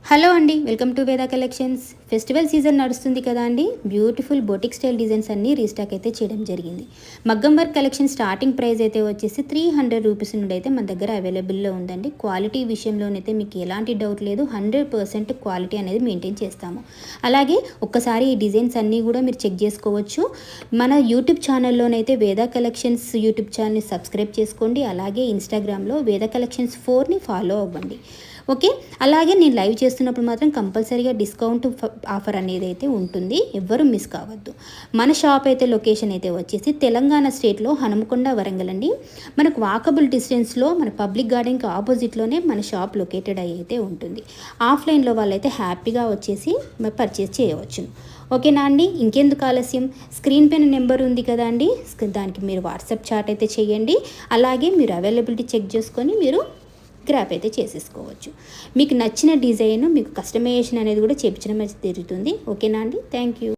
Hello అండి, welcome to Veda collections. Festival season నడుస్తుంది కదా అండి. బ్యూటిఫుల్ బొటిక్ స్టైల్ డిజైన్స్ అన్నీ రీస్టాక్ అయితే చేయడం జరిగింది. మగ్గం వర్క్ కలెక్షన్ స్టార్టింగ్ ప్రైస్ అయితే వచ్చేసి 300 రూపీస్ నుండి అయితే మన దగ్గర అవైలబుల్లో ఉందండి. క్వాలిటీ విషయంలోనైతే మీకు ఎలాంటి డౌట్ లేదు, 100% క్వాలిటీ అనేది మెయింటైన్ చేస్తాము. అలాగే ఒక్కసారి ఈ డిజైన్స్ అన్నీ కూడా మీరు చెక్ చేసుకోవచ్చు. మన యూట్యూబ్ ఛానల్లోనైతే వేదా కలెక్షన్స్ యూట్యూబ్ ఛానల్ని సబ్స్క్రైబ్ చేసుకోండి. అలాగే ఇన్స్టాగ్రామ్లో వేదా కలెక్షన్స్ 4ని ఫాలో అవ్వండి. ఓకే, అలాగే నేను లైవ్ చేస్తున్నప్పుడు మాత్రం కంపల్సరీగా డిస్కౌంట్ ఆఫర్ అనేది అయితే ఉంటుంది, ఎవ్వరూ మిస్ కావద్దు. మన షాప్ అయితే లొకేషన్ అయితే వచ్చేసి తెలంగాణ స్టేట్లో హనుమకొండ, వరంగల్ అండి. మనకు వాకబుల్ డిస్టెన్స్లో మన పబ్లిక్ గార్డెన్కి ఆపోజిట్లోనే మన షాప్ లొకేటెడ్ అయితే ఉంటుంది. ఆఫ్లైన్లో వాళ్ళైతే హ్యాపీగా వచ్చేసి పర్చేస్ చేయవచ్చు. ఓకేనా అండి, ఇంకెందుకు ఆలస్యం, స్క్రీన్ పైన నెంబర్ ఉంది కదా అండి, దానికి మీరు వాట్సాప్ చాట్ అయితే చేయండి. అలాగే మీరు అవైలబిలిటీ చెక్ చేసుకొని మీరు గ్రాప్ అయితే చేసేసుకోవచ్చు. మీకు నచ్చిన డిజైన్ మీకు కస్టమైజేషన్ అనేది కూడా చేయించడం అయితే జరుగుతుంది. ఓకేనా అండి, థ్యాంక్ యూ.